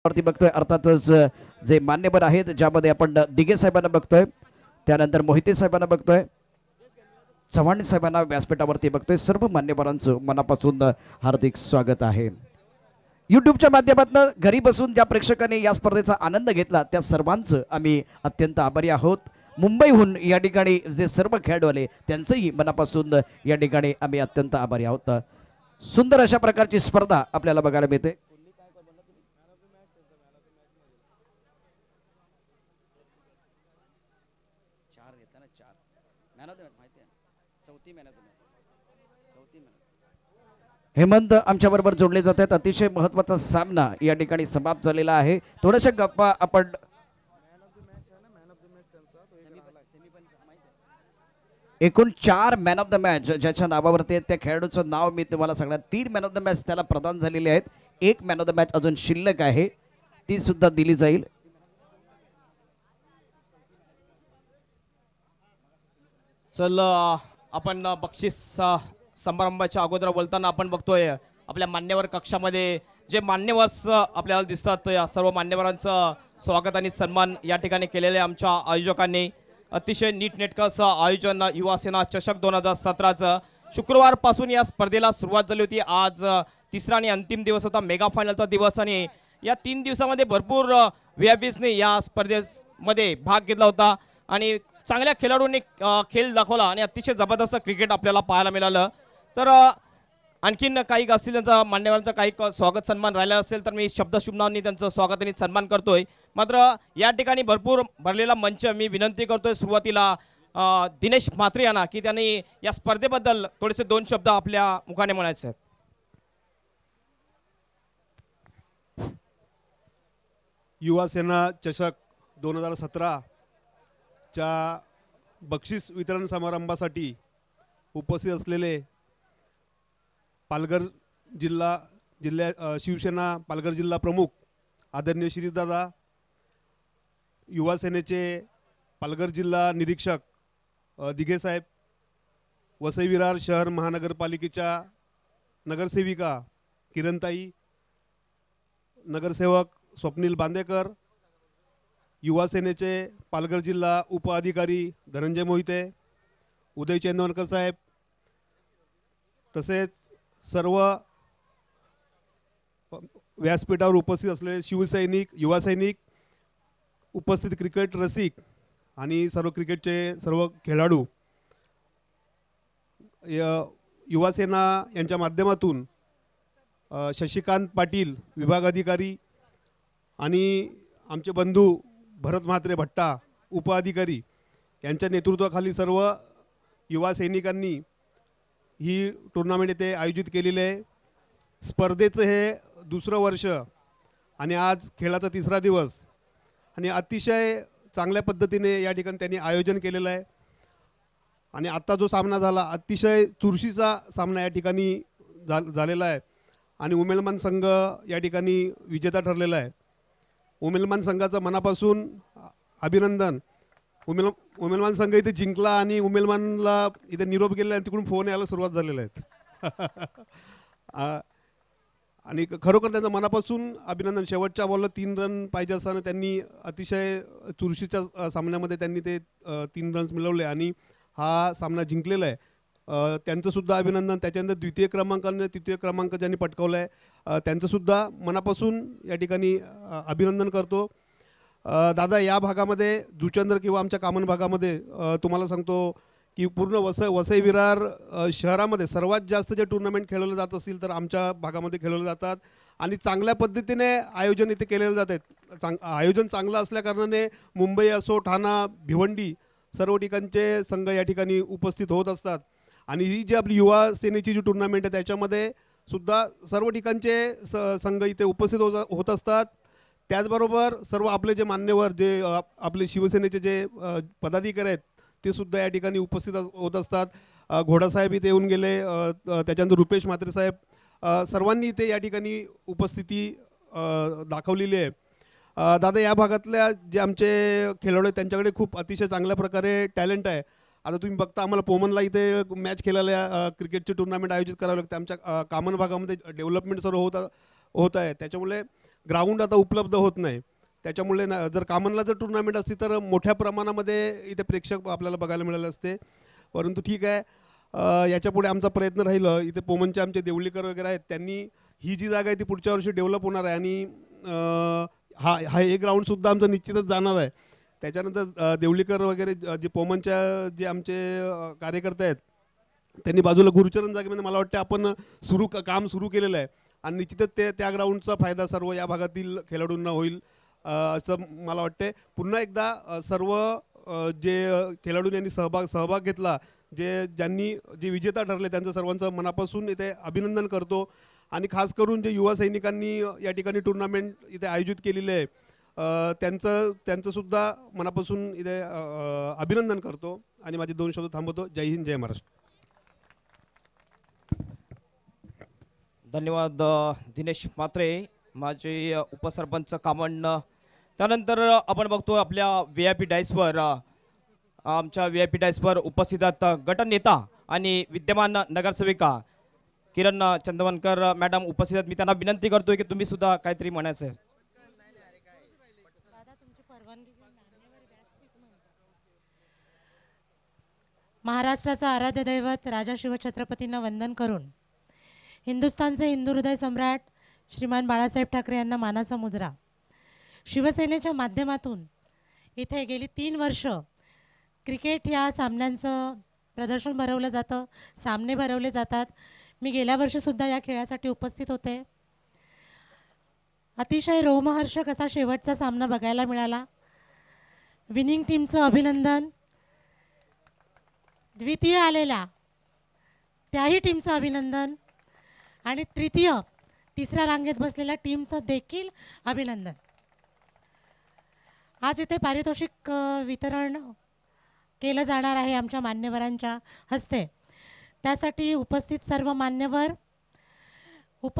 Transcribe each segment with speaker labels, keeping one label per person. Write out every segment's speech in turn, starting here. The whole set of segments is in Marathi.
Speaker 1: वरती बघतोय अर्थातच जे मान्यवर आहेत ज्यामध्ये आपण दिघे साहेबांना बघतोय, त्यानंतर मोहिते साहेबांना बघतोय, चव्हाण साहेबांना व्यासपीठावरती बघतोय. सर्व मान्यवरांचं मनापासून हार्दिक स्वागत आहे. यूट्यूबच्या माध्यमातून घरी बसून ज्या प्रेक्षकांनी या स्पर्धेचा आनंद घेतला त्या सर्वांचं आम्ही अत्यंत आभारी आहोत. मुंबईहून या ठिकाणी जे सर्व खेळाडू आले त्यांचंही मनापासून या ठिकाणी आम्ही अत्यंत आभारी आहोत. सुंदर अशा प्रकारची स्पर्धा आपल्याला बघायला मिळते. हेमंत आमच्या बरोबर जोडले जात आहेत. अतिशय महत्वाचा सामना या ठिकाणी समाप्त झालेला आहे. थोड्याशा गप्पा आपण एकूण 4 मॅन ऑफ द मॅच ज्याच्या नावावरती आहेत त्या खेळाडूचं नाव मी तुम्हाला सगळ्यात 3 मॅन ऑफ द मॅच त्याला प्रदान झालेले आहेत. एक मॅन ऑफ द मॅच अजून शिल्लक आहे, ती सुद्धा दिली जाईल.
Speaker 2: चल आपण बक्षीस समारंभाच्या अगोदर बोलताना आपण बघतोय आपल्या मान्यवर कक्षामध्ये जे मान्यवर आपल्याला दिसतात या सर्व मान्यवरांचं स्वागत आणि सन्मान या ठिकाणी केलेले आमच्या आयोजकांनी. अतिशय नीटनेटकं असं आयोजन युवा सेना चषक 2017चं शुक्रवारपासून या स्पर्धेला सुरुवात झाली होती. आज तिसरा आणि अंतिम दिवस होता, मेगा फायनलचा दिवस, आणि या 3 दिवसामध्ये भरपूर व्हीआयपीजने या स्पर्धेमध्ये भाग घेतला होता आणि चांगल्या खेळाडूंनी खेळ दाखवला आणि अतिशय जबरदस्त क्रिकेट आपल्याला पाहायला मिळालं. तर आणखीन काही असतील त्यांचा मान्यवरांचा काही स्वागत सन्मान राहिला असेल तर मी शब्द शुभनावांनी त्यांचं स्वागत आणि सन्मान करतोय. मात्र या ठिकाणी भरपूर भरलेला मंच मी विनंती करतोय सुरुवातीला दिनेश म्हात्रे यांना की त्यांनी या स्पर्धेबद्दल थोडेसे 2 शब्द आपल्या मुखाने म्हणायचे आहेत.
Speaker 3: युवा सेना चषक 2017 च्या बक्षीस वितरण समारंभासाठी उपस्थित असलेले पालघर जिल्हा शिवसेना पालघर जिल्हा प्रमुख आदरणीय शिरीषदादा, युवा सेनेचे पालघर जिल्हा निरीक्षक दिघे साहेब, वसई विरार शहर महानगरपालिकेच्या नगरसेविका किरणताई, नगरसेवक स्वप्नील बांदेकर, युवा सेनेचे पालघर जिल्हा उपअधिकारी धनंजय मोहिते, उदय चंदवरकर साहेब, तसेच सर्व व्यासपीठावर उपस्थित असलेले शिवसैनिक, युवा सैनिक, उपस्थित क्रिकेट रसिक आणि सर्व क्रिकेटचे सर्व खेळाडू, युवा सेना यांच्या माध्यमातून शशिकांत पाटील विभाग अधिकारी आणि आमचे बंधू भरत म्हात्रे भट्टा उपअधिकारी यांच्या नेतृत्वाखाली सर्व युवा सैनिकांनी ही टुर्नामेंट येथे आयोजित केलेली आहे. स्पर्धेचं हे 2रं वर्ष आणि आज खेळाचा 3रा दिवस आणि अतिशय चांगल्या पद्धतीने या ठिकाणी त्यांनी आयोजन केलेलं आहे. आणि आत्ता जो सामना झाला अतिशय चुरशीचा सामना या ठिकाणी झालेला आहे आणि उमेलमान संघ या ठिकाणी विजेता ठरलेला आहे. उमेलमान संघाचं मनापासून अभिनंदन. उमेलमान संघ इथे जिंकला आणि उमेलमानला इथे निरोप गेलेला आणि तिकडून फोन यायला सुरुवात झालेला आहे. आणि खरोखर त्यांचं मनापासून अभिनंदन. शेवटच्या बॉलला 3 रन पाहिजे असताना त्यांनी अतिशय चुरशीच्या सामन्यामध्ये त्यांनी ते 3 रन्स मिळवले आणि हा सामना जिंकलेला आहे. त्यांचंसुद्धा अभिनंदन. त्याच्यानंतर द्वितीय क्रमांकाने तृतीय क्रमांक ज्यांनी पटकावला आहे त्यांचंसुद्धा मनापासून या ठिकाणी अभिनंदन करतो. दादा, या भागामध्ये जुचंद्र किंवा आमच्या कामन भागामध्ये तुम्हाला सांगतो की पूर्ण वसई विरार शहरामध्ये सर्वात जास्त जे टुर्नामेंट खेळवले जात असतील तर आमच्या भागामध्ये खेळवले जातात आणि चांगल्या पद्धतीने आयोजन इथे केलेलं जात आहेत. आयोजन चांगलं असल्याकारणाने मुंबई असो, ठाणा, भिवंडी सर्व ठिकाणचे संघ या ठिकाणी उपस्थित होत असतात. आणि ही जी आपली युवा सेनेची जी टुर्नामेंट आहे त्याच्यामध्ये सुद्धा सर्व ठिकाणचे संघ इथे उपस्थित होत असतात. त्याचबरोबर सर्व आपले जे मान्यवर जे आपले शिवसेनेचे जे पदाधिकारी आहेत ते सुद्धा या ठिकाणी उपस्थित होत असतात. घोडासाहेब इथे येऊन गेले, त्याच्यानंतर रुपेश म्हात्रे साहेब, सर्वांनी इथे या ठिकाणी उपस्थिती दाखवलेली आहे. दादा, या भागातल्या जे आमचे खेळाडू आहेत त्यांच्याकडे खूप अतिशय चांगल्या प्रकारे टॅलेंट आहे. आता तुम्ही बघता आम्हाला पोमनला इथे मॅच खेळायला क्रिकेटची टुर्नामेंट आयोजित करावं लागते. आमच्या कामन भागामध्ये डेव्हलपमेंट सर्व होत आहे. त्याच्यामुळे ग्राउंड आता उपलब्ध होत नाही. त्याच्यामुळे जर कामनला जर टुर्नामेंट असती तर मोठ्या प्रमाणामध्ये इथे प्रेक्षक आपल्याला बघायला मिळाले असते. परंतु ठीक आहे, याच्यापुढे आमचा प्रयत्न राहील. इथे पोमनचे आमचे देवळीकर वगैरे आहेत, त्यांनी ही जी जागा आहे ती पुढच्या वर्षी डेव्हलप होणार आहे आणि हे ग्राउंडसुद्धा आमचं निश्चितच जाणार आहे. त्याच्यानंतर देवळीकर वगैरे जे पोमनच्या जे आमचे कार्यकर्ते आहेत त्यांनी बाजूला गुरुचरण जागेमध्ये मला वाटतं आपण काम सुरू केलेलं आहे आणि निश्चितच त्या ग्राउंडचा फायदा सर्व या भागातील खेळाडूंना होईल असं मला वाटते. पुन्हा एकदा सर्व जे खेळाडूंनी यांनी सहभाग घेतला, ज्यांनी जे विजेता ठरले त्यांचं सर्वांचं मनापासून इथे अभिनंदन करतो. आणि खास करून जे युवा सैनिकांनी या ठिकाणी टुर्नामेंट इथे आयोजित केलेले आहे त्यांचं सुद्धा मनापासून इथे अभिनंदन करतो आणि माझे 2 शब्द थांबवतो. जय हिंद, जय महाराष्ट्र.
Speaker 2: धन्यवाद दिनेश म्हात्रे, माझे उपसरपंच कामण. त्यानंतर आपण बघतो आपल्या VIP डायसवर आमच्या VIP डायसवर उपस्थित आहेत गटनेता आणि विद्यमान नगरसेविका किरण चंदवनकर मॅडम उपस्थित आहेत. मी त्यांना विनंती करतोय की तुम्ही सुद्धा काहीतरी म्हणायचं आहे.
Speaker 4: महाराष्ट्राचा आराध्य दैवत राजा शिवछत्रपतींना वंदन करून हिंदुस्थानचे हिंदू हृदय सम्राट श्रीमान बाळासाहेब ठाकरे यांना मानाचा मुजरा. शिवसेनेच्या माध्यमातून इथे गेली 3 वर्ष क्रिकेट या सामन्यांचं प्रदर्शन भरवलं जातं, सामने भरवले जातात. मी गेल्या वर्षीसुद्धा या खेळासाठी उपस्थित होते. अतिशय रोमहर्षक असा शेवटचा सामना बघायला मिळाला. विनिंग टीमचं अभिनंदन, द्वितीय आलेल्या त्याही टीमचं अभिनंदन आणि तिसऱ्या रांगेत बसलेल्या टीमचं देखील अभिनंदन. आज इथे पारितोषिक वितरण केलं जाणार आहे आमच्या मान्यवरांच्या हस्ते. त्यासाठी उपस्थित सर्व मान्यवर,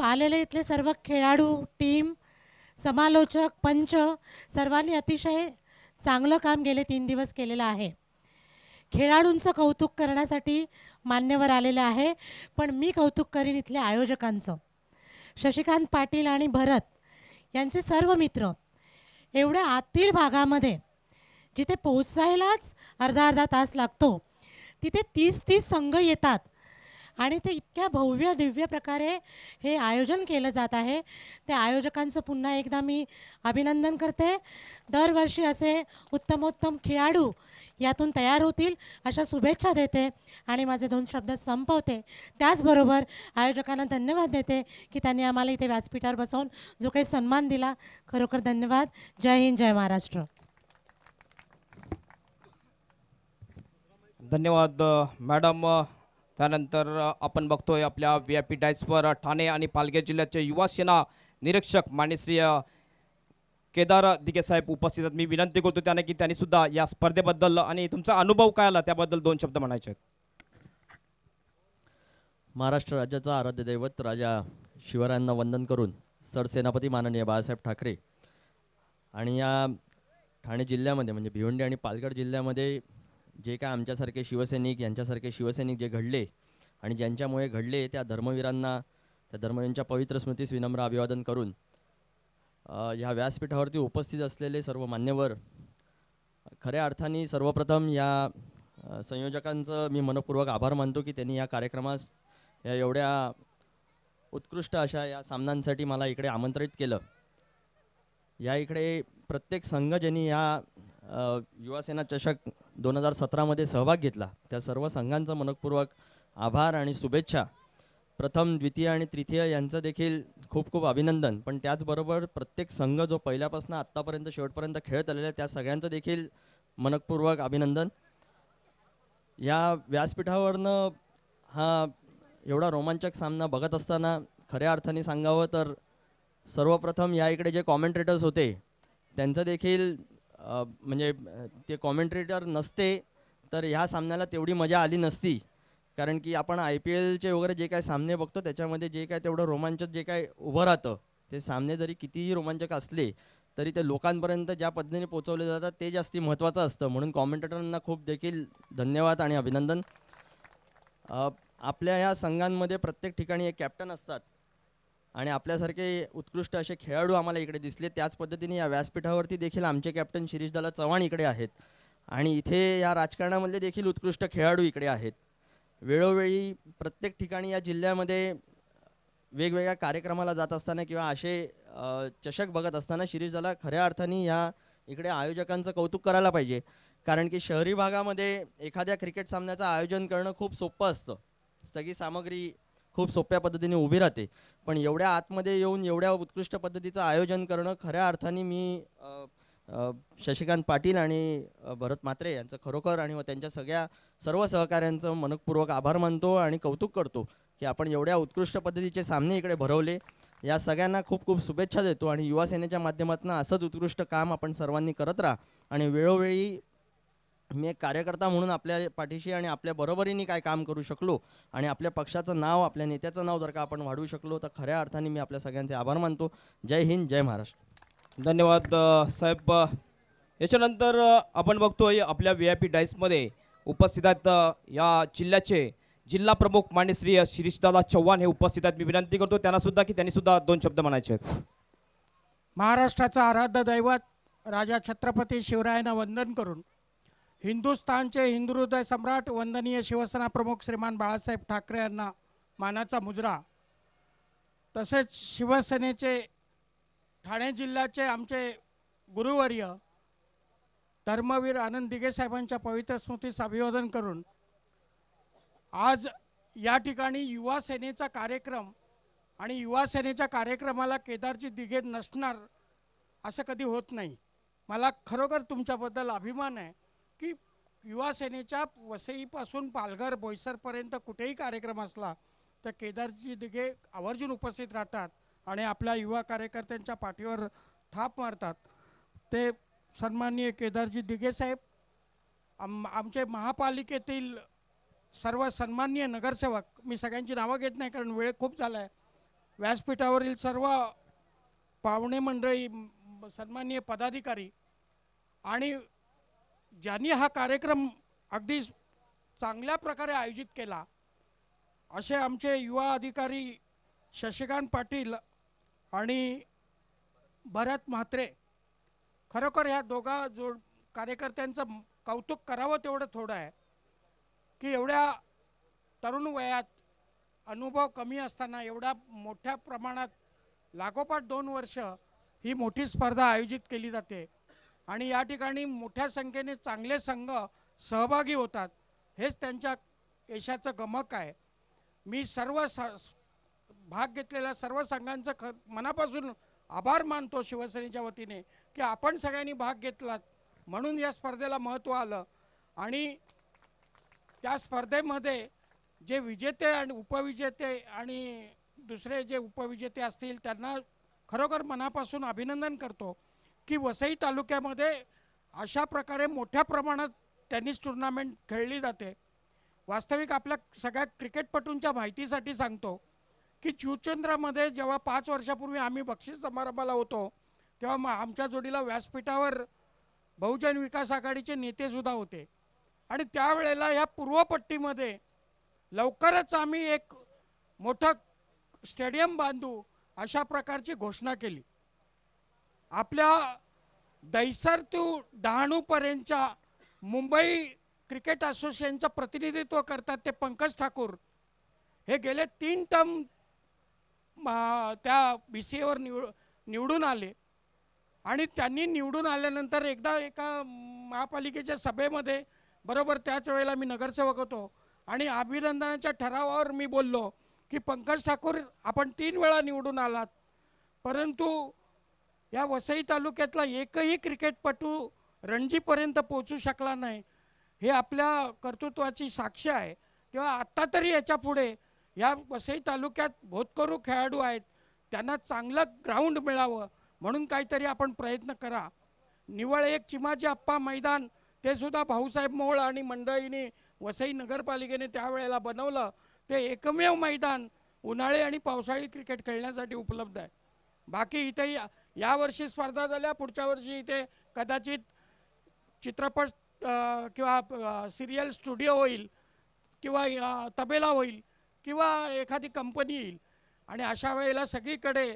Speaker 4: आलेले इथले सर्व खेळाडू, टीम, समालोचक, पंच सर्वांनी अतिशय चांगलं काम गेले 3 दिवस केलेलं आहे. खेळाडूंचं कौतुक करण्यासाठी मान्यवर आलेलं आहे, पण मी कौतुक करीन इथल्या आयोजकांचं. शशिकांत पाटील आणि भरत यांचे सर्व मित्र एवढ्या आतील भागामध्ये जिथे पोहोचायलाच अर्धा तास लागतो तिथे 30 संघ येतात आणि ते इतक्या भव्य दिव्य प्रकारे हे आयोजन केलं जात आहे. त्या आयोजकांचं पुन्हा एकदा मी अभिनंदन करते. दरवर्षी असे उत्तमोत्तम खेळाडू यातून तयार होतील अशा शुभेच्छा देते आणि माझे 2 शब्द संपवते. त्याचबरोबर आयोजकांना धन्यवाद देते की त्यांनी आम्हाला इथे व्यासपीठावर बसवून जो काही सन्मान दिला. खरोखर धन्यवाद. जय हिंद, जय महाराष्ट्र.
Speaker 2: धन्यवाद मॅडम. त्यानंतर आपण बघतोय आपल्या VIP डायसवर ठाणे आणि पालघर जिल्ह्याचे युवा सेना निरीक्षक मान्यश्री केदार दिघे साहेब उपस्थित आहेत. मी विनंती करतो त्यांना की त्यांनी सुद्धा या स्पर्धेबद्दल आणि तुमचा अनुभव काय आला त्याबद्दल 2 शब्द म्हणायचे आहेत.
Speaker 5: महाराष्ट्र राज्याचा आराध्य दैवत राजा शिवरायांना वंदन करून सरसेनापती माननीय बाळासाहेब ठाकरे आणि या ठाणे जिल्ह्यामध्ये म्हणजे भिवंडी आणि पालघर जिल्ह्यामध्ये जे काय आमच्यासारखे शिवसैनिक, यांच्यासारखे शिवसैनिक जे घडले आणि ज्यांच्यामुळे घडले त्या धर्मवीरांना, त्या धर्मवीरांच्या पवित्र स्मृतीस विनम्र अभिवादन करून ह्या व्यासपीठावरती उपस्थित असलेले सर्व मान्यवर, खऱ्या अर्थाने सर्वप्रथम या संयोजकांचं मी मनपूर्वक आभार मानतो की त्यांनी या कार्यक्रमास या एवढ्या उत्कृष्ट अशा या सामन्यांसाठी मला इकडे आमंत्रित केलं. या इकडे प्रत्येक संघ ज्यांनी या युवासेना चषक 2017 सहभाग घेतला त्या सर्व संघांचं मनपूर्वक आभार आणि शुभेच्छा. प्रथम, द्वितीय आणि तृतीय यांचं देखील खूप खूप अभिनंदन. पण त्याचबरोबर प्रत्येक संघ जो पहिल्यापासून आत्तापर्यंत शेवटपर्यंत खेळत आलेला आहे त्या सगळ्यांचं देखील मनपूर्वक अभिनंदन. या व्यासपीठावरनं हा एवढा रोमांचक सामना बघत असताना खऱ्या अर्थाने सांगावं तर सर्वप्रथम या इकडे जे कॉमेंट्रेटर्स होते त्यांचं देखील म्हणजे ते कॉमेंट्रेटर नसते तर ह्या सामन्याला तेवढी मजा आली नसती. कारण की आपण IPLचे वगैरे जे काय सामने बघतो त्याच्यामध्ये जे काय तेवढं रोमांचक जे काय उभं राहतं ते सामने जरी कितीही रोमांचक असले तरी ते लोकांपर्यंत ज्या पद्धतीने पोचवले जातात ते जास्ती महत्त्वाचं असतं. म्हणून कॉमेंटेटरांना खूप देखील धन्यवाद आणि अभिनंदन. आपल्या ह्या संघांमध्ये प्रत्येक ठिकाणी एक कॅप्टन असतात आणि आपल्यासारखे उत्कृष्ट असे खेळाडू आम्हाला इकडे दिसले. त्याच पद्धतीने या व्यासपीठावरती देखील आमचे कॅप्टन शिरीषदादा चव्हाण इकडे आहेत आणि इथे या राजकारणामधले देखील उत्कृष्ट खेळाडू इकडे आहेत. वेळोवेळी प्रत्येक ठिकाणी या जिल्ह्यामध्ये वेगवेगळ्या कार्यक्रमाला जात असताना किंवा असे चषक बघत असताना शिरीषदादा खऱ्या अर्थाने या इकडे आयोजकांचं कौतुक करायला पाहिजे. कारण की शहरी भागामध्ये एखाद्या क्रिकेट सामन्याचं आयोजन करणं खूप सोपं असतं. सगळी सामग्री खूप सोप्या पद्धतीने उभी राहते. पण एवढ्या आतमध्ये येऊन एवढ्या उत्कृष्ट पद्धतीचं आयोजन करणं खऱ्या अर्थाने मी शशिकांत पाटील आणि भरत म्हात्रे यांचं खरोखर आणि त्यांच्या सर्व सहकाऱ्यांचं मनपूर्वक आभार मानतो आणि कौतुक करतो की आपण एवढ्या उत्कृष्ट पद्धतीचे सामने इकडे भरवले. या सगळ्यांना खूप खूप शुभेच्छा देतो आणि युवा सेनेच्या माध्यमातून असंच उत्कृष्ट काम आपण सर्वांनी करत राहा. आणि वेळोवेळी मी एक कार्यकर्ता म्हणून आपल्या पाठीशी आणि आपल्या बरोबरीने काय काम करू शकलो आणि आपल्या पक्षाचं नाव, आपल्या नेत्याचं नाव जर का आपण वाढवू शकलो तर खऱ्या अर्थाने मी आपल्या सगळ्यांचे आभार मानतो. जय हिंद, जय महाराष्ट्र.
Speaker 2: धन्यवाद साहेब. याच्यानंतर आपण बघतोय आपल्या VIP डाईसमध्ये उपस्थित आहेत या जिल्ह्याचे जिल्हा प्रमुख मान्य श्री शिरीषदादा चव्हाण हे उपस्थित आहेत. मी विनंती करतो त्यांना सुद्धा की त्यांनी सुद्धा 2 शब्द म्हणायचे आहेत.
Speaker 6: महाराष्ट्राचा आराध्य दैवत राजा छत्रपती शिवरायांना वंदन करून हिंदुस्थानचे हिंदुहृदय सम्राट वंदनीय शिवसेना प्रमुख श्रीमान बाळासाहेब ठाकरे यांना मानाचा मुजरा, तसेच शिवसेनेचे ठाणे जिल्ह्याचे आमचे गुरुवर्य धर्मवीर आनंद दिघे साहेबांच्या पवित्र स्मृतीस अभिवादन करून आज या ठिकाणी युवा सेनेचा कार्यक्रम आणि युवा सेनेच्या कार्यक्रमाला केदारजी दिघे नसणार असं कधी होत नाही. मला खरोखर तुमच्याबद्दल अभिमान आहे की युवा सेनेच्या वसईपासून पालघर बोईसरपर्यंत कुठेही कार्यक्रम असला तर केदारजी दिघे आवर्जून उपस्थित राहतात आणि आपल्या युवा कार्यकर्त्यांच्या पाठीवर थाप मारतात. ते सन्माननीय केदारजी दिघे साहेब, आमचे महापालिकेतील सर्व सन्माननीय नगरसेवक, मी सगळ्यांची नावं घेत नाही कारण वेळ खूप झाला आहे, व्यासपीठावरील सर्व पाहुणे मंडळी, सन्माननीय पदाधिकारी आणि ज्यांनी हा कार्यक्रम अगदी चांगल्या प्रकारे आयोजित केला असे आमचे युवा अधिकारी शशिकांत पाटील आणि भरत म्हात्रे. खरोखर ह्या दोघा कार्यकर्त्यांचं कौतुक करावं तेवढं थोडं आहे की एवढ्या तरुण वयात अनुभव कमी असताना एवढ्या मोठ्या प्रमाणात लागोपाठ 2 वर्ष ही मोठी स्पर्धा आयोजित केली जाते आणि या ठिकाणी मोठ्या संख्येने चांगले संघ सहभागी होतात. हेच त्यांच्या यशाचं गमक आहे. मी सर्व भाग घेतलेल्या सर्व संघांचं मनापासून आभार मानतो शिवसेनेच्या वतीने की आपण सगळ्यांनी भाग घेतलात म्हणून या स्पर्धेला महत्त्व आलं. आणि त्या स्पर्धेमध्ये जे विजेते आणि उपविजेते आणि दुसरे जे उपविजेते असतील त्यांना खरोखर मनापासून अभिनंदन करतो की वसई तालुक्यामध्ये अशा प्रकारे मोठ्या प्रमाणात टेनिस टुर्नामेंट खेळली जाते. वास्तविक आपल्या सगळ्या क्रिकेटपटूंच्या माहितीसाठी सांगतो की चुचंद्रामध्ये जेव्हा 5 वर्षापूर्वी आम्ही बक्षीस समारंभाला होतो तेव्हा आमच्या जोडीला व्यासपीठावर बहुजन विकास आघाडीचे नेतेसुद्धा होते आणि त्यावेळेला या पूर्वपट्टीमध्ये लवकरच आम्ही एक मोठं स्टेडियम बांधू अशा प्रकारची घोषणा केली. आपल्या दैसर टू डहाणूपर्यंतच्या मुंबई क्रिकेट असोसिएशनचं प्रतिनिधित्व करतात ते पंकज ठाकूर हे गेले 3 टर्म त्या BCAवर निवडून आले आणि त्यांनी निवडून आल्यानंतर एकदा एका महापालिकेच्या सभेमध्ये बरोबर त्याच वेळेला मी नगरसेवक होतो आणि अभिनंदनाच्या ठरावावर मी बोललो की पंकज ठाकूर आपण 3 वेळा निवडून आलात परंतु या वसई तालुक्यातला एकही क्रिकेटपटू रणजीपर्यंत पोहोचू शकला नाही, हे आपल्या कर्तृत्वाची साक्ष आहे. तेव्हा आत्ता तरी याच्या पुढे या वसई तालुक्यात भोतकरू खेळाडू आहेत त्यांना चांगलं ग्राउंड मिळावं म्हणून काहीतरी आपण प्रयत्न करा. निवळ एक चिमाजी आप्पा मैदान ते सुद्धा भाऊसाहेब मोहोळ आणि मंडळीने वसई नगरपालिकेने त्यावेळेला बनवलं. ते एकमेव मैदान उन्हाळी आणि पावसाळी क्रिकेट खेळण्यासाठी उपलब्ध आहे. बाकी इथे यावर्षी स्पर्धा झाल्या, पुढच्या वर्षी इथे कदाचित चित्रपट किंवा सिरियल स्टुडिओ होईल किंवा तबेला होईल किंवा एखादी कंपनी येईल आणि अशा वेळेला सगळीकडे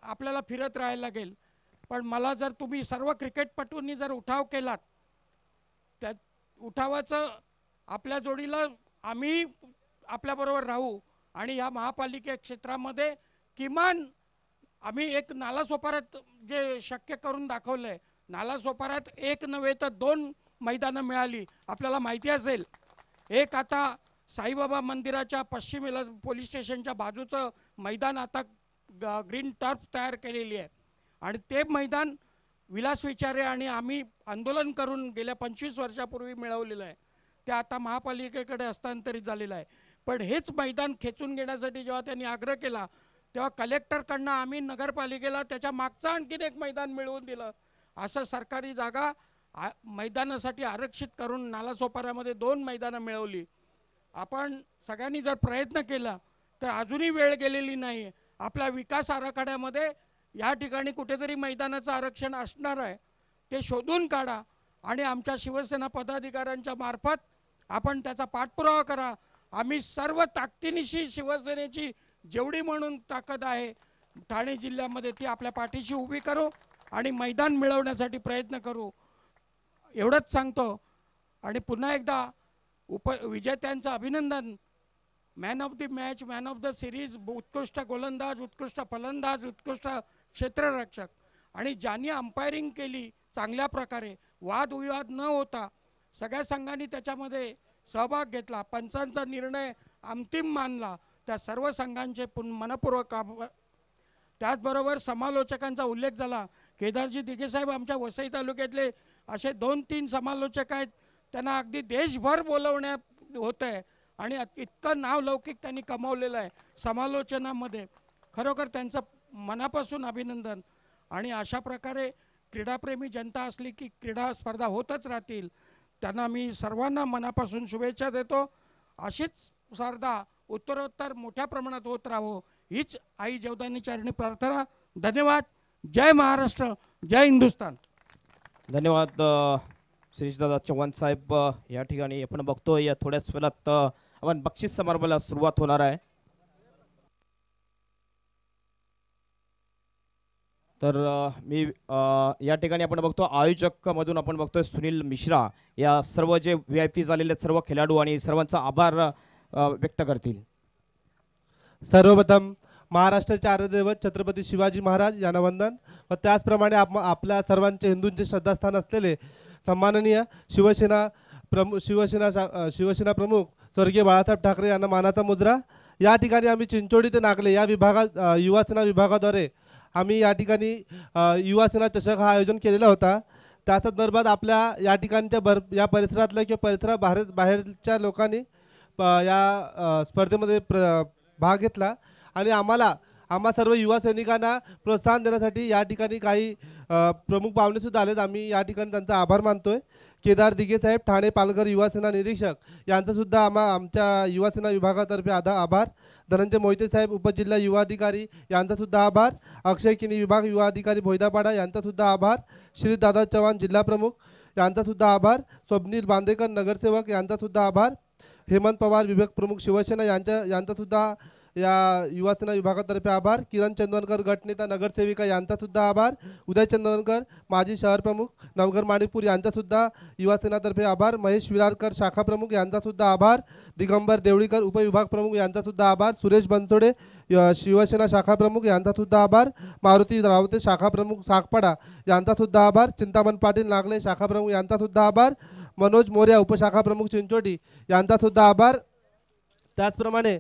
Speaker 6: आपल्याला फिरत राहायला लागेल. पण मला जर तुम्ही सर्व क्रिकेटपटूंनी जर उठाव केलात, त्या उठावाचं आपल्या जोडीला आम्ही आपल्याबरोबर राहू आणि या महापालिका क्षेत्रामध्ये किमान आम्ही एक नालासोपाऱ्यात जे शक्य करून दाखवलं आहे, नालासोपाऱ्यात एक नव्हे तर 2 मैदानं मिळाली. आपल्याला माहिती असेल, एक आता साईबाबा मंदिराच्या पश्चिमेला पोलीस स्टेशनच्या बाजूचं मैदान आता ग्रीन टर्फ तयार केलेली आहे आणि ते मैदान विलास विचारे आणि आम्ही आंदोलन करून गेल्या 25 वर्षापूर्वी मिळवलेलं आहे. ते आता महापालिकेकडे हस्तांतरित झालेलं आहे. पण हेच मैदान खेचून घेण्यासाठी जेव्हा त्यांनी आग्रह केला तेव्हा कलेक्टरकडनं आम्ही नगरपालिकेला त्याच्या मागचं आणखीन एक मैदान मिळवून दिलं. असं सरकारी जागा मैदानासाठी आरक्षित करून नालासोपाऱ्यामध्ये 2 मैदानं मिळवली. आपण सगळ्यांनी जर प्रयत्न केला तर अजूनही वेळ गेलेली नाही. आपल्या विकास आराखड्यामध्ये या ठिकाणी कुठेतरी मैदानाचं आरक्षण असणार आहे, ते शोधून काढा आणि आमच्या शिवसेना पदाधिकाऱ्यांच्या मार्फत आपण त्याचा पाठपुरावा करा. आम्ही सर्व ताकदीनिशी शिवसेनेची जेवढी म्हणून ताकद आहे ठाणे जिल्ह्यामध्ये ती आपल्या पाठीशी उभी करू आणि मैदान मिळवण्यासाठी प्रयत्न करू, एवढंच सांगतो. आणि पुन्हा एकदा विजेत्यांचं अभिनंदन. Man of the match, man of the series, उत्कृष्ट गोलंदाज, उत्कृष्ट फलंदाज, उत्कृष्ट क्षेत्ररक्षक आणि ज्यांनी अंपायरिंग केली चांगल्या प्रकारे, वादविवाद न होता सगळ्या संघांनी त्याच्यामध्ये सहभाग घेतला, पंचांचा निर्णय अंतिम मानला, त्या सर्व संघांचे मनपूर्वक आभार. त्याचबरोबर समालोचकांचा उल्लेख झाला. केदारजी दिघेसाहेब आमच्या वसई तालुक्यातले असे 2-3 समालोचक आहेत, त्यांना अगदी देशभर बोलवण्यात होतं आहे आणि इतकं नावलौकिक त्यांनी कमावलेलं आहे समालोचनामध्ये. खरोखर त्यांचं मनापासून अभिनंदन. आणि अशा प्रकारे क्रीडाप्रेमी जनता असली की क्रीडा स्पर्धा होतच राहतील. त्यांना मी सर्वांना मनापासून शुभेच्छा देतो. अशीच स्पर्धा उत्तरोत्तर मोठ्या प्रमाणात होत राहो हीच आई जेवतानी चरणी प्रार्थना. धन्यवाद. जय महाराष्ट्र, जय हिंदुस्तान.
Speaker 2: धन्यवाद शिरीषदादा चव्हाण साहेब. या ठिकाणी आपण बघतोय थोड्याच वेळात आपण बक्षीस समारंभाला सुरुवात होणार आहे. तर मी या ठिकाणी आपण बघतो आयोजक मधून आपण बघतोय सुनील मिश्रा या सर्व जे VIP झालेले सर्व खेळाडू आणि सर्वांचा आभार व्यक्त करतील.
Speaker 7: सर्वप्रथम महाराष्ट्राचे आराध्यदैवत छत्रपती शिवाजी महाराज यांना वंदन व त्याचप्रमाणे आपल्या सर्वांचे हिंदूंचे श्रद्धास्थान असलेले सन्माननीय शिवसेना प्रमुख स्वर्गीय बाळासाहेब ठाकरे यांना मानाचा मुजरा. या ठिकाणी आम्ही चिंचोडी ते नागले या विभागात युवासेना विभागाद्वारे आम्ही या ठिकाणी युवासेना चषक हा आयोजन केलेला होता. त्या संदर्भात आपल्या या ठिकाणच्या या परिसरातल्या किंवा बाहेरच्या लोकांनी या स्पर्धेमध्ये भाग घेतला आणि आम्हा सर्व युवा सैनिकांना प्रोत्साहन देण्यासाठी या ठिकाणी काही प्रमुख पाहुणेसुद्धा आलेत. आम्ही या ठिकाणी त्यांचा आभार मानतोय. केदार दिघे साहेब ठाणे पालघर युवासेना निरीक्षक यांचासुद्धा आमच्या युवासेना विभागातर्फे आभार. धनंजय मोहिते साहेब उपजिल्हा युवा अधिकारी यांचासुद्धा आभार. अक्षय किनी विभाग युवा अधिकारी भोयदापाडा यांचासुद्धा आभार. श्री दादा चव्हाण जिल्हा प्रमुख यांचासुद्धा आभार. स्वप्नील बांदेकर नगरसेवक यांचासुद्धा आभार. हेमंत पवार विभाग प्रमुख शिवसेना यांचासुद्धा या युवासेना विभागातर्फे आभार. किरण चंदवरकर गटनेता नगरसेविका यांचासुद्धा आभार. उदय चंदवरकर माजी शहर प्रमुख नवघर माणिकपूर यांचासुद्धा युवासेनातर्फे आभार. महेश विरारकर शाखा प्रमुख यांचासुद्धा आभार. दिगंबर देवळीकर उपविभाग प्रमुख यांचासुद्धा आभार. सुरेश बनसोडे शिवसेना शाखा प्रमुख यांचासुद्धा आभार. मारुती रावते शाखा प्रमुख सागपाडा यांचासुद्धा आभार. चिंतामण पाटील नागले शाखा प्रमुख यांचासुद्धा आभार. मनोज मोर्या उपशाखा प्रमुख चिंचोटी यांचासुद्धा आभार. त्याचप्रमाणे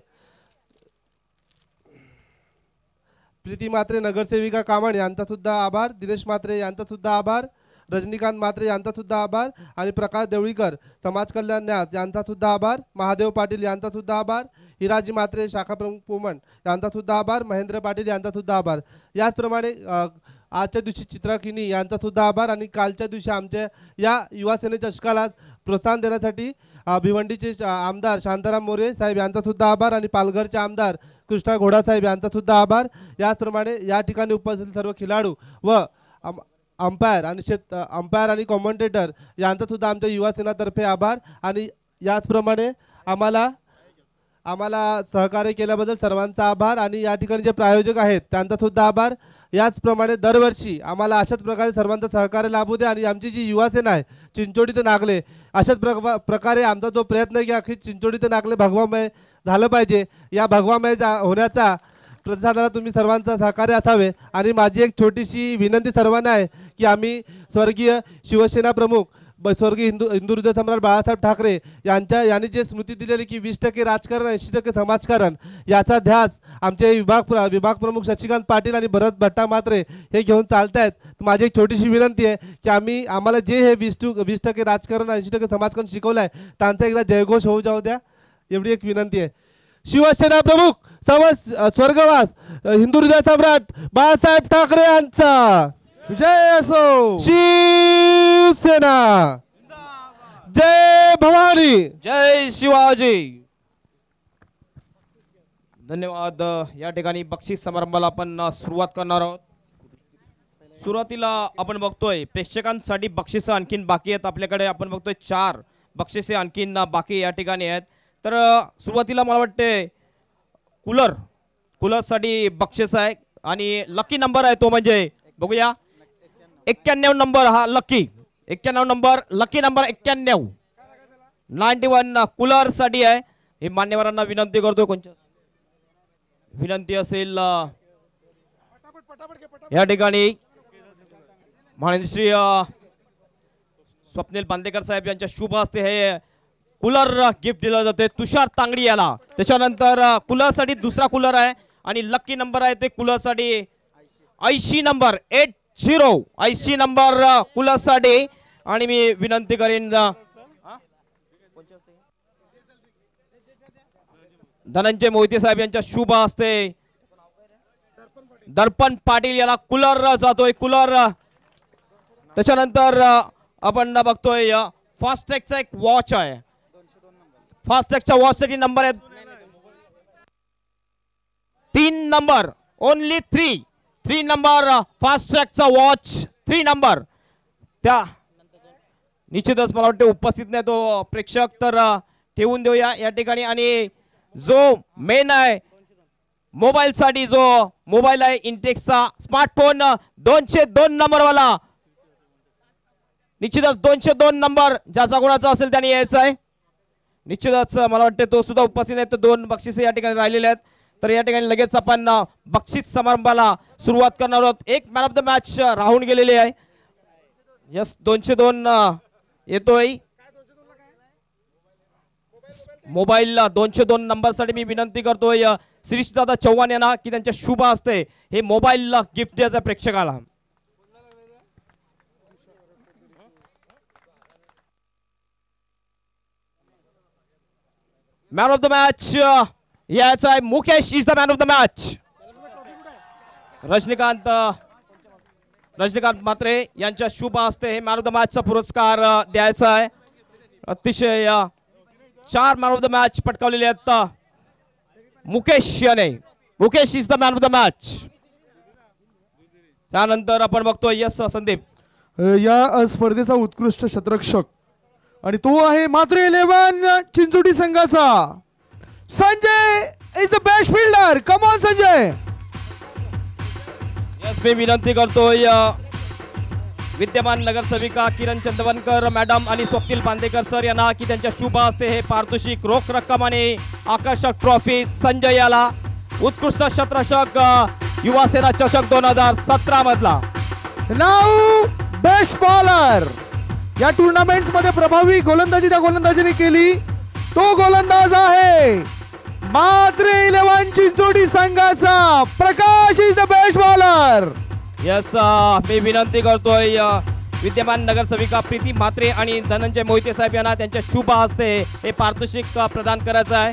Speaker 7: प्रीती मात्रे नगरसेविका कामण यांचासुद्धा आभार. दिनेश मात्रे यांचासुद्धा आभार. रजनीकांत मात्रे यांचासुद्धा आभार आणि प्रकाश देवळीकर समाज कल्याण न्यास यांचासुद्धा आभार. महादेव पाटील यांचासुद्धा आभार. हिराजी मात्रे शाखा प्रमुख पोमण यांचासुद्धा आभार. महेंद्र पाटील यांचासुद्धा आभार. याचप्रमाणे आजच्या दिवशी चित्रा किनी यांचासुद्धा आभार आणि कालच्या दिवशी आमच्या या युवासेने चषकाला प्रोत्साहन देण्यासाठी भिवंडीचे आमदार शांताराम मोरे साहेब यांचासुद्धा आभार आणि पालघरचे आमदार कृष्णा घोडा साहेब यांचासुद्धा आभार. याचप्रमाणे या ठिकाणी उपस्थित सर्व खेळाडू व अंपायर आणि कॉमेंटेटर यांचासुद्धा आमच्या युवासेनातर्फे आभार. आणि याचप्रमाणे आम्हाला आम्हाला सहकार्य केल्याबद्दल सर्वांचा आभार आणि या ठिकाणी जे प्रायोजक आहेत त्यांचा सुद्धा आभार. याचप्रमाणे दरवर्षी आम्हाला अशाच प्रकारे सर्वांचं सहकार्य लाभू दे आणि आमची जी युवा सेना आहे चिंचोडी ते नागले अशाच प्रकारे आमचा जो प्रयत्न आहे की अख्खी चिंचोडी ते नागले भगवामय झालं पाहिजे. या भगवामय होण्याचा प्रतिसादाला तुम्ही सर्वांचं सहकार्य असावे. आणि माझी एक छोटीशी विनंती सर्वांना आहे की आम्ही स्वर्गीय शिवसेना प्रमुख स्वर्गीय हिंदू हृदय सम्राट बाळासाहेब ठाकरे यांनी जे स्मृती दिलेली की 20% राजकारण 80% समाजकारण याचा ध्यास आमचे विभाग प्रमुख शशिकांत पाटील आणि भरत भट्टा मात्रे हे घेऊन चालत आहेत. माझी एक छोटीशी विनंती आहे की आम्हाला जे हे 20% राजकारण 80% समाजकारण शिकवलं आहे त्यांचा एकदा जयघोष होऊ जाऊ द्या एवढी एक विनंती आहे. शिवसेना प्रमुख स्वर्गवास हिंदू हृदय सम्राट बाळासाहेब ठाकरे यांचा विजय असो. शिवसेना जय भवानी
Speaker 2: जय शिवाजी. धन्यवाद. या ठिकाणी बक्षीस समारंभाला आपण सुरुवात करणार आहोत. सुरुवातीला आपण बघतोय प्रेक्षकांसाठी बक्षिस आणखीन बाकी आहेत आपल्याकडे. आपण बघतोय 4 बक्षिसे आणखीन बाकी या ठिकाणी आहेत. तर सुरुवातीला मला वाटते कूलरसाठी बक्षीस आहे आणि लकी नंबर आहे तो म्हणजे बघूया 91 नंबर. हा लकी 91 नंबर, लकी नंबर 91 91 कूलरसाठी आहे. हे मान्यवरांना विनंती करतो कोणत्या विनंती असेल या ठिकाणी माननीय श्री स्वप्नील बांदेकर साहेब यांच्या शुभ हस्ते हे कूलर गिफ्ट दिलं जाते तुषार तांगडी याला. त्याच्यानंतर कूलरसाठी दुसरा कूलर आहे आणि लकी नंबर आहे ते कूलरसाठी 80 नंबर 80 नंबर कूलरसाठी. आणि मी विनंती करेन धनंजय मोहिते साहेब यांच्या शुभ हस्ते दर्पण पाटील याला कूलर जातोय कूलर. त्याच्यानंतर आपण बघतोय फास्टॅगचा एक वॉच आहे. फास्टॅगच्या वॉचसाठी नंबर आहे 3 नंबर ओनली 3 नंबर फास्टॅगचा वॉच 3 नंबर. त्या निश्चितच मला वाटते उपस्थित नाही तो प्रेक्षक तर ठेवून देऊया या ठिकाणी. आणि जो मेन आहे मोबाईल साठी जो मोबाईल आहे इंटेक्सचा स्मार्टफोन 202 नंबर वाला निश्चितच 202 नंबर ज्याचा कोणाचा असेल त्याने यायचं आहे. निश्चितच मला वाटते तो सुद्धा उपस्थित नाही. तर 2 बक्षिसे या ठिकाणी राहिलेले आहेत. तर या ठिकाणी लगेच आपण बक्षीस समारंभाला सुरुवात करणार आहोत. एक मॅन ऑफ द मॅच राहून गेलेले आहे. यस 202 येतोय मोबाईलला 202 नंबर साठी मी विनंती करतोय श्रीश दादा चव्हाण यांना की त्यांच्या शुभ हस्ते हे मोबाईल गिफ्ट द्यायचं प्रेक्षकाला. मॅन ऑफ द मॅच याचा आहे Mukesh is the man of the match. Rajinikanth Matre यांच्या शुभ हस्ते हे मॅन ऑफ द मॅचचा पुरस्कार द्यायचा आहे. अतिशय 4 मॅन ऑफ द मॅच पटकावलेले आहेत मुकेश याने. Mukesh is the man of the match. त्यानंतर आपण बघतोय यस संदीप
Speaker 8: या स्पर्धेचा उत्कृष्ट शतरक्षक आणि तो आहे मात्रे 11 चिंचोटी संघाचा Sanjay is the best fielder. Come on Sanjay.
Speaker 2: Yes मी विनंती करतोय विद्यमान नगरसेविका किरण चंदवनकर मॅडम आणि स्वप्नील बांदेकर सर यांना की त्यांच्या शुभ हस्ते हे पारितोषिक रोख रक्कम आणि आकर्षक ट्रॉफी संजय याला उत्कृष्ट शतरक्षक युवा सेना चषक 2017 मधला.
Speaker 8: नाव बेस्ट बॉलर. या टुर्नामेंट्स मध्ये प्रभावी गोलंदाजी त्या गोलंदाजीने केली. तो गोलंदाज आहे मात्रे 11 चिंचोटी संघाचा Prakash is the best bowler.
Speaker 2: Yes मी विनंती करतोय विद्यमान नगरसेविका प्रीती म्हात्रे आणि धनंजय मोहिते साहेब यांना त्यांच्या शुभ हस्ते हे पारितोषिक प्रदान करायचं आहे.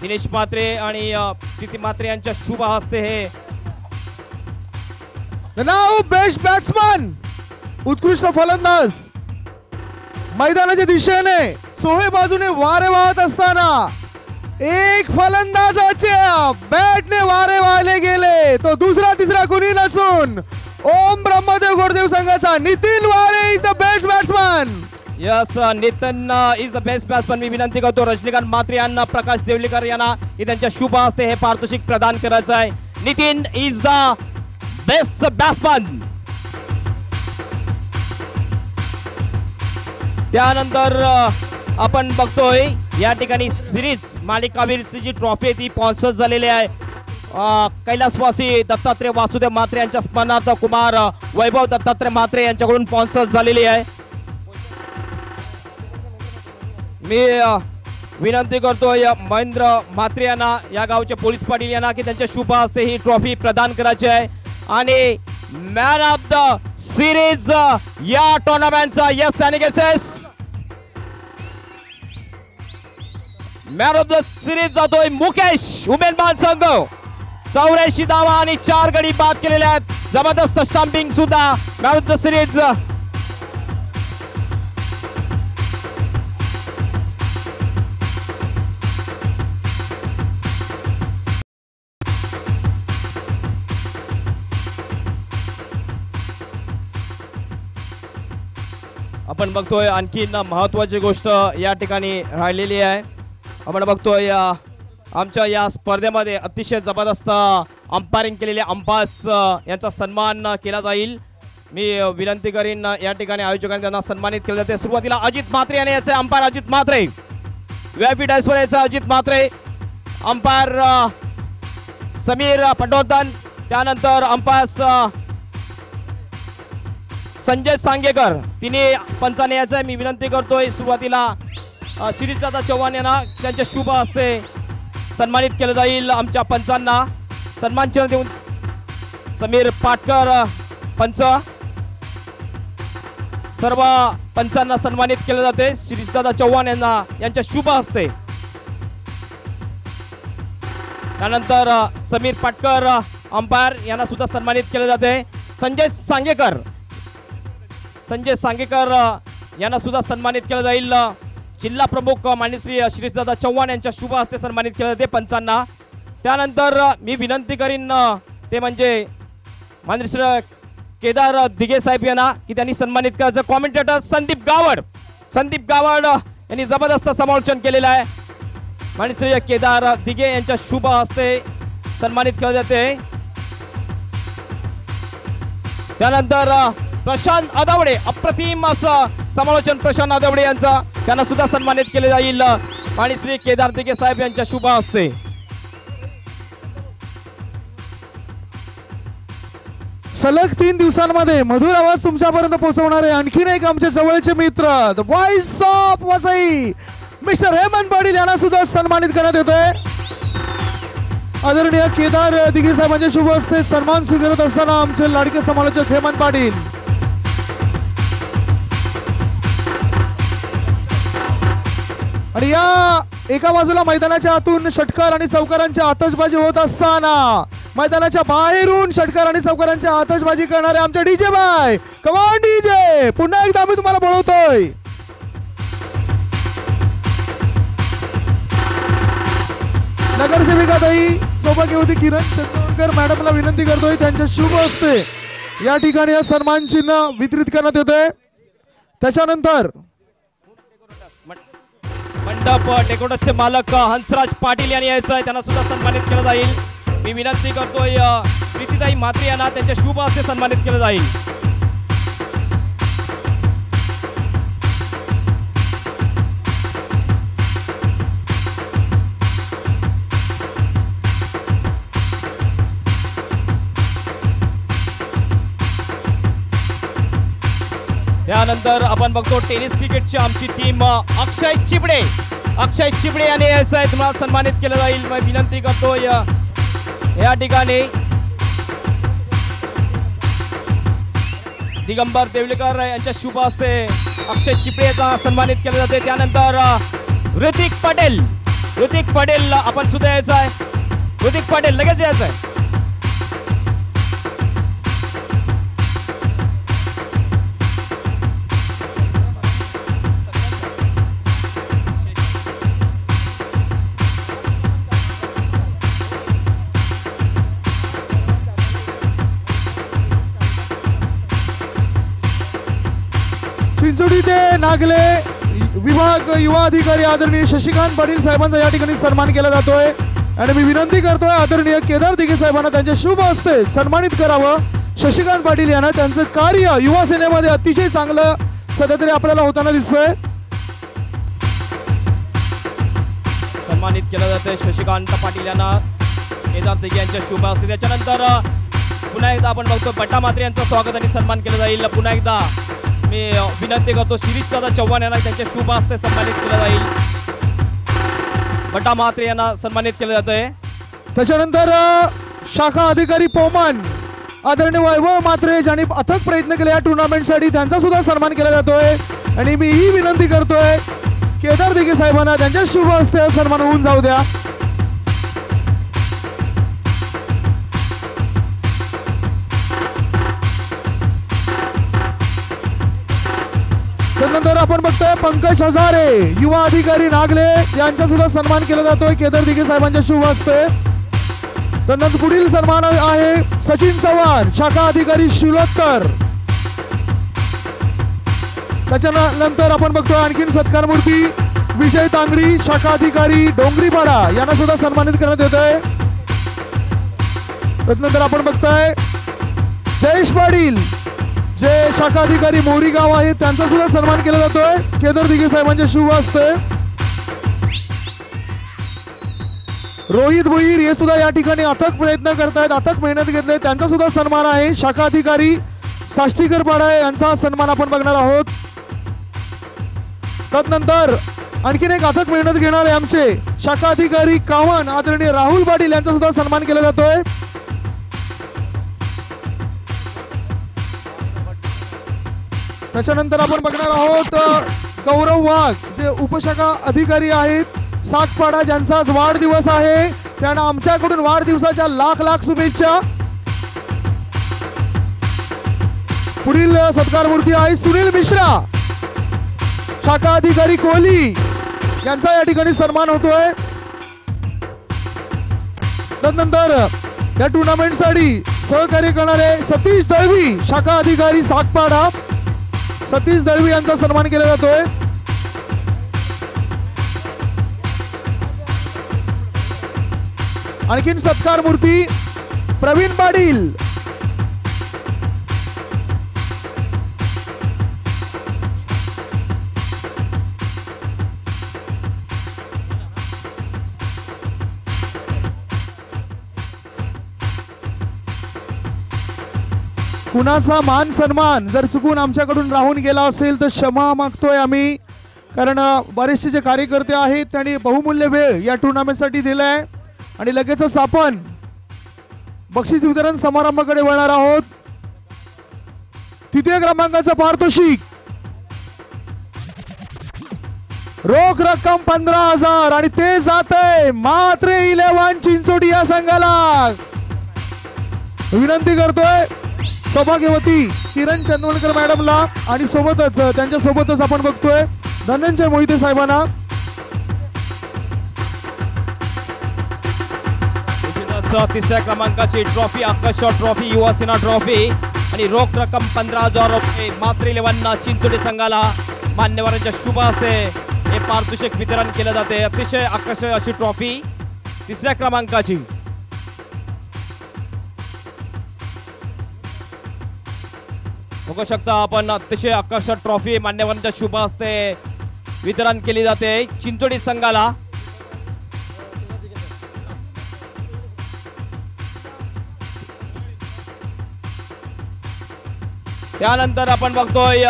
Speaker 2: दिनेश म्हात्रे आणि प्रीती म्हात्रे यांच्या शुभ हस्ते हे
Speaker 8: नाव बेस्ट बॅट्समन उत्कृष्ट फलंदाज. मैदानाच्या दिशेने सोहे बाजूने वारे वाहत असताना एक फलंदाजाच्या बॅटने वारे वाहिले गेले. तो दुसरा तिसरा कुणी नसून ओम ब्रह्मदेव गोरदेव संघाचा Nitin Ware is the best batsman.
Speaker 2: Yes Nitin is the best batsman. मी विनंती करतो रजनीकांत म्हात्रे यांना, प्रकाश देवलीकर यांना की त्यांच्या शुभ हस्ते हे पारितोषिक प्रदान करायचं आहे. Nitin is the best batsman. त्यानंतर आपण बघतोय या ठिकाणी सिरीज मालिकावीरची जी ट्रॉफी आहे ती स्पॉन्सर झालेली आहे. कैलासवासी दत्तात्रय वासुदेव म्हात्रे यांच्या स्मरणार्थ कुमार वैभव दत्तात्रय म्हात्रे यांच्याकडून स्पॉन्सर झालेली आहे. मी विनंती करतोय महेंद्र म्हात्रे यांना, या गावचे पोलीस पाटील यांना की त्यांच्या शुभ हस्ते ही ट्रॉफी प्रदान करायची आहे. आणि मॅन ऑफ द सिरीज या टुर्नामेंटचा यस सॅनिगेसेस मॅन ऑफ द सिरीज जातोय मुकेश उमेदवार संघ. 84 धावा आणि 4 गडी बाद केलेले आहेत. जबरदस्त स्टंपिंग सुद्धा मॅन ऑफ द सिरीज. आपण बघतोय आणखीन महत्वाची गोष्ट या ठिकाणी राहिलेली आहे. आपण बघतोय आमच्या या स्पर्धेमध्ये अतिशय जबरदस्त अंपायरिंग केलेले अंपायर्स यांचा सन्मान केला जाईल. मी विनंती करीन या ठिकाणी आयोजकांनी त्यांना सन्मानित केले जाते. सुरुवातीला अजित म्हात्रे यांनी याचे अंपायर अजित म्हात्रे, व्हीआयपी डायसवर याचा अजित म्हात्रे, अंपायर समीर पटवर्धन, त्यानंतर अंपायर्स संजय सांगेकर, तिने पंचाने याचं आहे. मी विनंती करतोय सुरुवातीला शिरीषदादा चव्हाण यांना त्यांच्या शुभ हस्ते सन्मानित केलं जाईल. आमच्या पंचांना सन्मान चिन्ह देऊन समीर पाटकर पंच, सर्व पंचांना सन्मानित केले जाते शिरीषदादा चव्हाण यांना यांच्या शुभ हस्ते. त्यानंतर समीर पाटकर अंपायर यांना सुद्धा सन्मानित केले जाते. संजय सांगेकर यांना सुद्धा सन्मानित केलं जाईल. जिल्हा प्रमुख माननीय श्री शिरीषदादा चव्हाण यांच्या शुभ हस्ते सन्मानित केले जाते पंचांना. त्यानंतर मी विनंती करीन ते म्हणजे माननीय श्री केदार दिघे साहेब यांना की त्यांनी सन्मानित करायचं. कॉमेंटेटर संदीप गावड यांनी जबरदस्त समालोचन केलेलं आहे. माननीय श्री केदार दिघे यांच्या शुभ हस्ते सन्मानित केले जाते. त्यानंतर प्रशांत आदावडे, अप्रतिम असं समालोचन प्रशांत आदावडे यांचा, त्यांना सुद्धा सन्मानित केले जाईल आणि श्री केदार दिघे साहेब यांच्या शुभ हस्ते.
Speaker 8: सलग 3 दिवसांमध्ये मधुर आवाज तुमच्यापर्यंत पोहोचवणारे आणखीन एक आमचे जवळचे मित्र the voice of Vasai mister Hemant Patil यांना सुद्धा सन्मानित करण्यात येतोय. आदरणीय केदार दिघे साहेबांच्या शुभ हस्ते सन्मान स्वीकारत असताना आमचे लाडके समालोचक हेमंत पाटील. आणि या एका बाजूला मैदानाच्या आतून षटकार आणि चौकारांची आतषबाजी होत असताना मैदानाच्या बाहेरून षटकार आणि चौकारांची आतषबाजी करणारे आमचे डीजे बाय, कमान डीजे, पुन्हा एकदा आम्ही तुम्हाला बोलवतोय. नगरसेविका ताई सौभाग्यवती किरण चंद्रवणकर मॅडमला विनंती करतोय त्यांच्या शुभ हस्ते या ठिकाणी या सन्मान चिन्ह वितरित करण्यात येते. त्याच्यानंतर
Speaker 2: मंडप डेकोरेटरचे मालक हंसराज पाटील यांनी यायचं आहे, त्यांना सुद्धा सन्मानित केलं जाईल. मी विनंती करतोय प्रीतीताई म्हात्रे यांना त्यांच्या शुभ हस्ते सन्मानित केलं जाईल. त्यानंतर आपण बघतो टेनिस क्रिकेटची आमची टीम अक्षय चिबडे यांनी यायचं आहे, तुम्हाला सन्मानित केलं जाईल. मी विनंती करतो या ठिकाणी दिगंबर देवलेकर यांच्या शुभ हस्ते अक्षय चिबडे यांना सन्मानित केलं जाते. त्यानंतर ऋतिक पटेल आपण सुद्धा यायचं आहे. ऋतिक पटेल लगेच यायचं आहे.
Speaker 8: चिंचोडी ते नागले विभाग युवा अधिकारी आदरणीय शशिकांत पाटील साहेबांचा या ठिकाणी सन्मान केला जातोय आणि मी विनंती करतोय आदरणीय केदार दिघे साहेबांना त्यांच्या शुभ हस्ते सन्मानित करावं. शशिकांत पाटील यांना त्यांचं कार्य युवा सेनेमध्ये अतिशय चांगलं सध्या तरी आपल्याला होताना दिसतंय.
Speaker 2: सन्मानित केलं जातंय शशिकांत पाटील यांना केदार दिघे यांच्या शुभ हस्ते. त्याच्यानंतर पुन्हा एकदा आपण बघतो बट्टा म्हात्रे यांचं स्वागत आणि सन्मान केलं जाईल. पुन्हा एकदा मी विनंती करतो शिरीष दादा चव्हाण यांना त्यांच्या शुभ हस्ते सन्मानित केलं जाईल. बट्टा म्हात्रे यांना सन्मानित केलं जातंय.
Speaker 8: त्याच्यानंतर शाखा अधिकारी पोमान आदरणीय वैभव म्हात्रे ज्यांनी अथक प्रयत्न केले या टुर्नामेंटसाठी त्यांचा सुद्धा सन्मान केला जातोय आणि मी ही विनंती करतोय केदार दिघे साहेबांना त्यांच्या शुभ हस्ते सन्मान होऊन जाऊ द्या. त्यानंतर आपण बघतोय पंकज हजारे युवा अधिकारी नागले यांचा सुद्धा सन्मान केला जातोय केदार दिघे साहेबांच्या शुभ हस्ते. त्यानंतर पुढील सन्मान आहे सचिन चव्हाण शाखा अधिकारी शिलोत्तर. त्याच्यानंतर आपण बघतोय आणखीन सत्कार मूर्ती विजय तांगडी शाखा अधिकारी डोंगरीपाडा यांना सुद्धा सन्मानित करण्यात येत आहे. त्यानंतर आपण बघताय जयेश पाटील जे शाखा अधिकारी मोरी गाव आहेत त्यांचा सुद्धा सन्मान केला जातोय केदार दिघे साहेबांच्या शुभ हस्ते. रोहित भोईर हे सुद्धा या ठिकाणी अथक प्रयत्न करतायत अथक मेहनत घेतले त्यांचा सुद्धा सन्मान आहे. शाखा अधिकारी साष्टीकर पाडा यांचा सन्मान आपण बघणार आहोत. त्यानंतर आणखीन एक अथक मेहनत घेणारे आमचे शाखा अधिकारी कावन आदरणीय राहुल पाटील यांचा सुद्धा सन्मान केला जातोय. त्याच्यानंतर आपण बघणार आहोत गौरव वाघ जे उपशाखा अधिकारी आहेत सागपाडा ज्यांचा आज वाढदिवस आहे त्यांना आमच्याकडून वाढदिवसाच्या लाख लाख शुभेच्छा. पुढील सत्कार मूर्ती आहे सुनील मिश्रा शाखा अधिकारी कोहली यांचा या ठिकाणी सन्मान होतोय. त्यानंतर या टुर्नामेंटसाठी सहकार्य करणारे सतीश दळवी शाखा अधिकारी सागपाडा सतीश दळवी यांचा सन्मान केला जातोय. आणखीन सत्कार मूर्ती प्रवीण पाटील कुणाचा मान सन्मान जर चुकून आमच्याकडून राहून गेला असेल तर क्षमा मागतोय आम्ही कारण बरेचसे जे कार्यकर्ते आहेत त्यांनी बहुमूल्य वेळ या टुर्नामेंटसाठी दिलाय आणि लगेचच आपण बक्षीस वितरण समारंभाकडे वळणार आहोत. तृतीय क्रमांकाचा पारितोषिक रोख रक्कम 15,000 आणि ते जाते मात्रे 11 चिंचोडी या संघाला. विनंती करतोय सौभाग्यवती किरण चंदवणकर मॅडमला आणि सोबतच त्यांच्या सोबतच आपण बघतोय धनंजय मोहिते साहेबांना.
Speaker 2: तिसऱ्या क्रमांकाची ट्रॉफी आकाश ट्रॉफी युवा सेना ट्रॉफी आणि रोख रक्कम 15,000 रुपये मात्र 11 चिंचोडी संघाला मान्यवरांच्या शुभ हस्ते हे पारितोषिक वितरण केले जाते. अतिशय आकर्षक अशी ट्रॉफी तिसऱ्या क्रमांकाची. बघू शकता आपण अतिशय आकर्षक ट्रॉफी मान्यवरांच्या शुभ हस्ते वितरण केली जाते चिंचोडी संघाला. त्यानंतर आपण बघतोय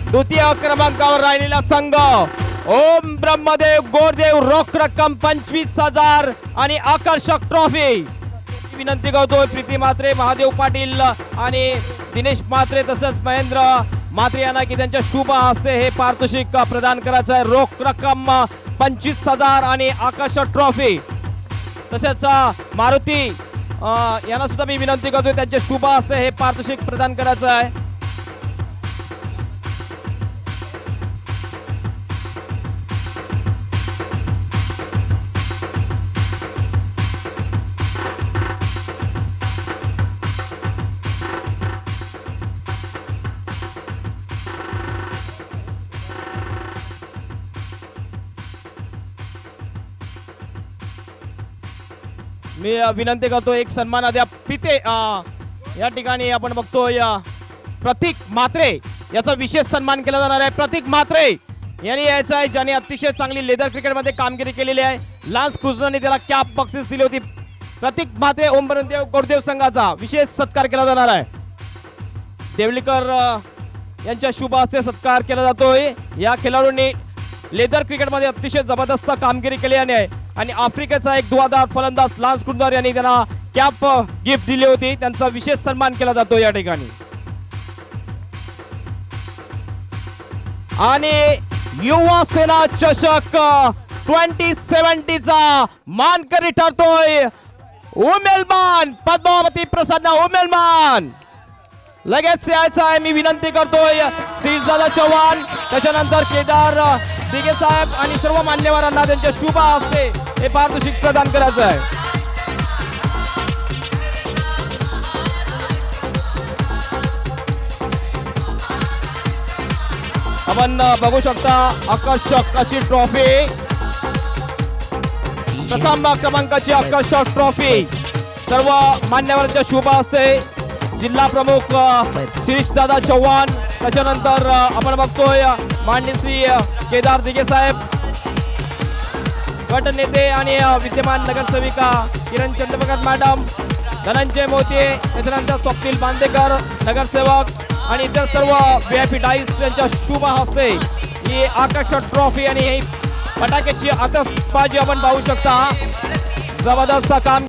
Speaker 2: द्वितीय क्रमांकावर राहिलेला संघ ओम ब्रह्मदेव गोरदेव रोख रक्कम 25,000 आणि आकर्षक ट्रॉफी. विनंती करतोय प्रीती म्हात्रे महादेव पाटील आणि दिनेश म्हात्रे तसंच महेंद्र म्हात्रे यांना की त्यांच्या शुभ हस्ते हे पारितोषिक प्रदान करायचं आहे. रोख रक्कम 25,000 आणि आकर्षक ट्रॉफी. तसेच मारुती यांना सुद्धा मी विनंती करतोय त्यांच्या शुभ हस्ते हे पारितोषिक प्रदान करायचं आहे. मी विनंती करतो एक सन्मान द्या पिते या ठिकाणी आपण बघतोय प्रतीक म्हात्रे याचा विशेष सन्मान केला जाणार आहे. प्रतीक म्हात्रे यांनी यायचं आहे, ज्याने अतिशय चांगली लेदर क्रिकेटमध्ये कामगिरी केलेली आहे. लान्स क्रुझरने त्याला कॅप बक्षीस दिली होती. प्रतीक म्हात्रे ओंबरदेव गोरदेव संघाचा विशेष सत्कार केला जाणार आहे. देवलीकर यांच्या शुभ हस्ते सत्कार केला जातोय. या खेळाडूंनी लेदर क्रिकेटमध्ये अतिशय जबरदस्त कामगिरी केली आहे आणि आफ्रिकेचा एक दुवादार फलंदाज लान्स क्रुझर यांनी त्यांना कॅप गिफ्ट दिली होती. त्यांचा विशेष सन्मान केला जातो या ठिकाणी. आणि युवा सेना चषक 2070चा मानकरी ठरतोय उमेलमान पद्मावती प्रसन्न उमेलमान. लगेच यायचं आहे. मी विनंती करतोय श्रीदादा चव्हाण, त्याच्यानंतर केदार दिगे साहेब आणि सर्व मान्यवरांना त्यांच्या शुभ हस्ते हे पारितोषिक प्रदान करायचं आहे. आपण बघू शकता आकर्षक अशी ट्रॉफी, प्रथम क्रमांकाची आकर्षक ट्रॉफी सर्व मान्यवरांच्या शुभ हस्ते. जिल्हा प्रमुख शिरीष दादा चव्हाण, त्याच्यानंतर आपण बघतोय माननीय श्री केदार दिगे साहेब, गटनेते आणि विद्यमान नगरसेविका किरण चंद्रप्रकाश मॅडम, धनंजय मोते, त्याच्यानंतर स्वप्नील बांदेकर नगरसेवक आणि इतर सर्व VIP डाईस यांच्या शुभ हस्ते ही आकर्षक ट्रॉफी आणि ही फटाक्याची आतषबाजी आपण पाहू शकता. जबरदस्त काम